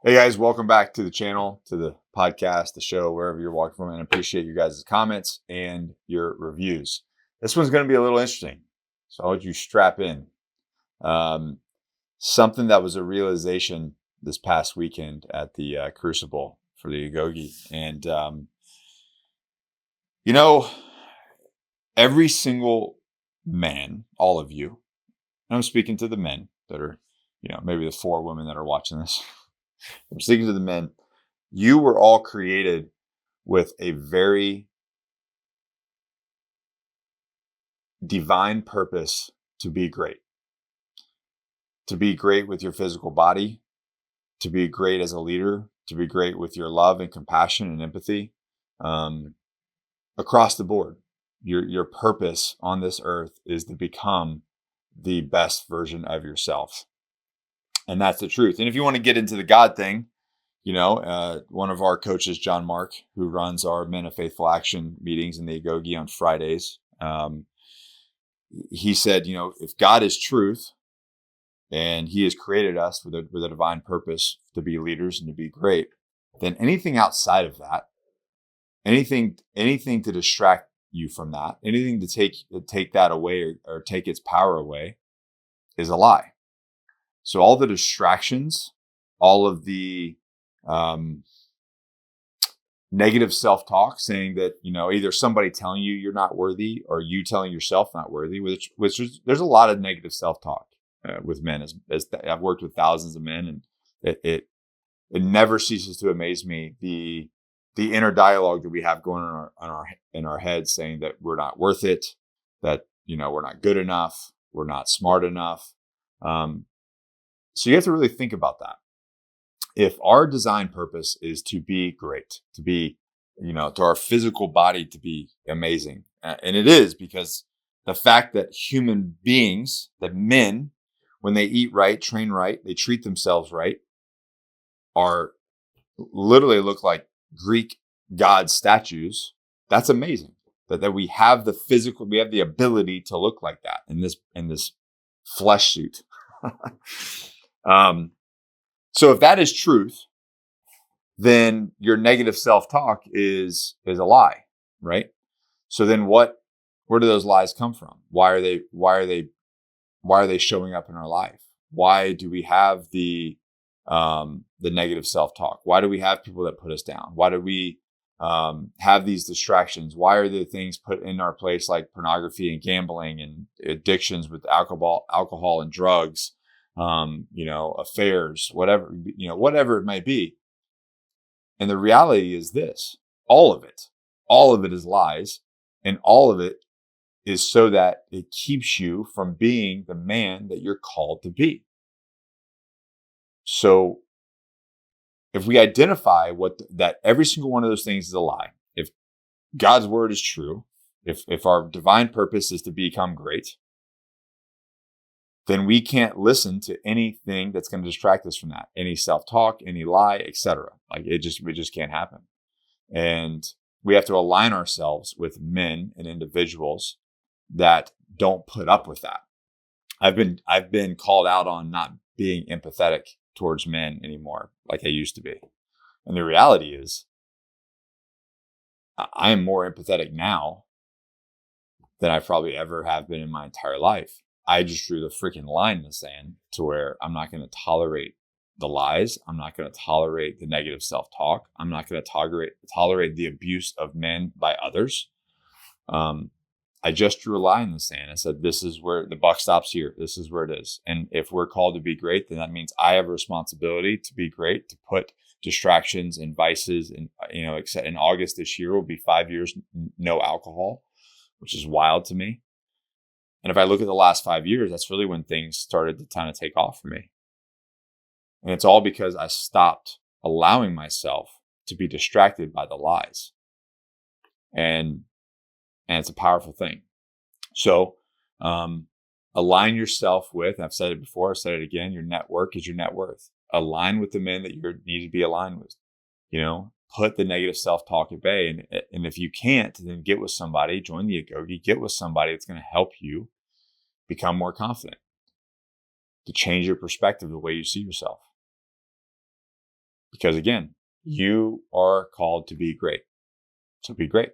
Hey guys, welcome back to the channel, to the podcast, the show, wherever you're watching from, and I appreciate you guys' comments and your reviews. This one's going to be a little interesting, so I want you strap in. Um, Something that was a realization this past weekend at the Crucible for the Agoge, and you know, every single man, all of you, and I'm speaking to the men that are, maybe the 4 women that are watching this. I'm speaking to the men. You were all created with a very divine purpose to be great. To be great with your physical body, to be great as a leader, to be great with your love and compassion and empathy. Across the board, your purpose on this earth is to become the best version of yourself. And that's the truth. And if you want to get into the God thing, one of our coaches, John Mark, who runs our Men of Faithful Action meetings in the Agoge on Fridays, he said, if God is truth and he has created us with a divine purpose to be leaders and to be great, then anything outside of that, anything to distract you from that, anything to take that away or take its power away is a lie. So all the distractions, all of the negative self-talk saying that, either somebody telling you you're not worthy or you telling yourself not worthy, which is, there's a lot of negative self-talk with men as I've worked with thousands of men, and it never ceases to amaze me the inner dialogue that we have going on in our heads saying that we're not worth it, that, we're not good enough, we're not smart enough. So you have to really think about that. If our design purpose is to be great, to be, to our physical body to be amazing, and it is, because the fact that human beings, that men, when they eat right, train right, they treat themselves right, are literally look like Greek god statues. That's amazing. That we have we have the ability to look like that in this flesh suit. So if that is truth, then your negative self-talk is a lie, right? So then where do those lies come from? Why are they showing up in our life? Why do we have the negative self-talk? Why do we have people that put us down? Why do we have these distractions? Why are there things put in our place like pornography and gambling and addictions with alcohol and drugs, affairs, whatever it might be? And the reality is this: all of it is lies, and all of it is so that it keeps you from being the man that you're called to be. So if we identify that every single one of those things is a lie, if God's word is true, if our divine purpose is to become great, then we can't listen to anything that's going to distract us from that. Any self-talk, any lie, etc. Like it just can't happen. And we have to align ourselves with men and individuals that don't put up with that. I've been called out on not being empathetic towards men anymore like I used to be. And the reality is I am more empathetic now than I probably ever have been in my entire life. I just drew the freaking line in the sand to where I'm not going to tolerate the lies. I'm not going to tolerate the negative self-talk. I'm not going to tolerate the abuse of men by others. I just drew a line in the sand. I said, this is where the buck stops here. This is where it is. And if we're called to be great, then that means I have a responsibility to be great, to put distractions and vices. And, except in August this year will be 5 years, no alcohol, which is wild to me. And if I look at the last 5 years, that's really when things started to kind of take off for me. And it's all because I stopped allowing myself to be distracted by the lies. And it's a powerful thing. So align yourself with, I've said it before, I've said it again, your network is your net worth. Align with the men that you need to be aligned with. Put the negative self-talk at bay. And if you can't, then get with somebody, join the Agoge, get with somebody that's going to help you become more confident, to change your perspective, the way you see yourself. Because again, you are called to be great. So be great.